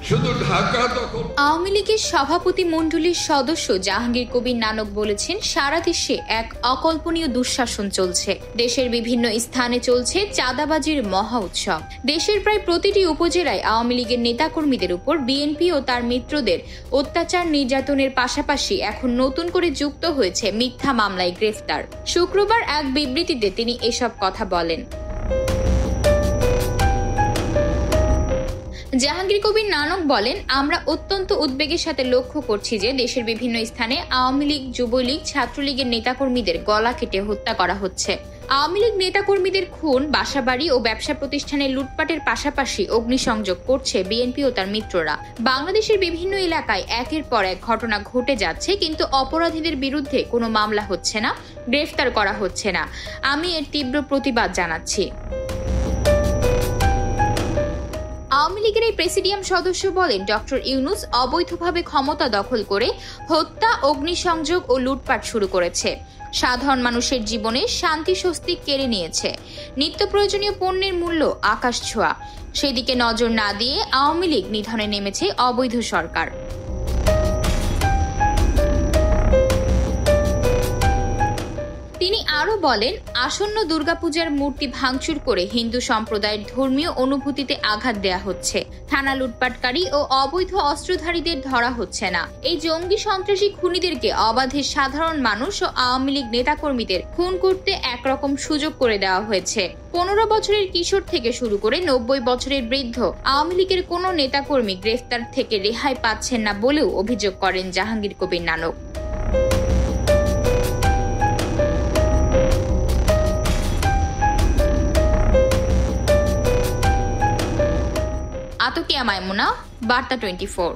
শুধু ঢাকা দখল। আওয়ামী লীগের সভাপতি মণ্ডলীর সদস্য জাহাঙ্গীর কবির নানক বলেছেন, সারা দেশে এক অকল্পনীয় দুঃশাসন চলছে। দেশের বিভিন্ন স্থানে চলছে চাঁদাবাজির মহা উৎসব। দেশের প্রায় প্রতিটি উপজেলায় আওয়ামী লীগের নেতাকর্মীদের উপর বিএনপি ও তার মিত্রদের অত্যাচার নির্যাতনের পাশাপাশি এখন নতুন করে যুক্ত হয়েছে মিথ্যা মামলায় গ্রেফতার। শুক্রবার এক বিবৃতিতে তিনি এসব কথা বলেন। জাহাঙ্গীর কবির নানক বলেন, আমরা অত্যন্ত উদ্বেগের সাথে লক্ষ্য করছি যে দেশের বিভিন্ন স্থানে আওয়ামী লীগ, যুবলীগ, ছাত্রলীগের নেতাকর্মীদের গলা কেটে হত্যা করা হচ্ছে। আওয়ামী লীগ নেতাকর্মীদের খুন, বাসাবাড়ি ও ব্যবসা প্রতিষ্ঠানে লুটপাটের পাশাপাশি অগ্নিসংযোগ করছে বিএনপি ও তার মিত্ররা। বাংলাদেশের বিভিন্ন এলাকায় একের পর এক ঘটনা ঘটে যাচ্ছে, কিন্তু অপরাধীদের বিরুদ্ধে কোনো মামলা হচ্ছে না, গ্রেফতার করা হচ্ছে না। আমি এর তীব্র প্রতিবাদ জানাচ্ছি। আওয়ামী লীগের এই প্রেসিডিয়াম সদস্য বলেন, ডক্টর ইউনূস অবৈধভাবে ক্ষমতা দখল করে হত্যা, অগ্নিসংযোগ ও লুটপাট শুরু করেছে। সাধারণ মানুষের জীবনে শান্তি স্বস্তি কেড়ে নিয়েছে। নিত্য প্রয়োজনীয় পণ্যের মূল্য আকাশ ছোঁয়া। সেদিকে নজর না দিয়ে আওয়ামী লীগ নিধনে নেমেছে অবৈধ সরকার। তিনি আরো বলেন, আসন্ন দুর্গাপূজার মূর্তি ভাঙচুর করে হিন্দু সম্প্রদায়ের ধর্মীয় অনুভূতিতে আঘাত দেয়া হচ্ছে। থানা লুটপাটকারী ও অবৈধ অস্ত্রধারীদের ধরা হচ্ছে না। এই জঙ্গি সন্ত্রাসী খুনিদেরকে অবাধে সাধারণ মানুষ ও আওয়ামী লীগ নেতাকর্মীদের খুন করতে একরকম সুযোগ করে দেওয়া হয়েছে। 15 বছরের কিশোর থেকে শুরু করে 90 বছরের বৃদ্ধ আওয়ামী লীগের কোনো নেতাকর্মী গ্রেফতার থেকে রেহাই পাচ্ছেন না বলেও অভিযোগ করেন জাহাঙ্গীর কবির নানক। আতকিয়া মাইমুনা, বার্তা 24।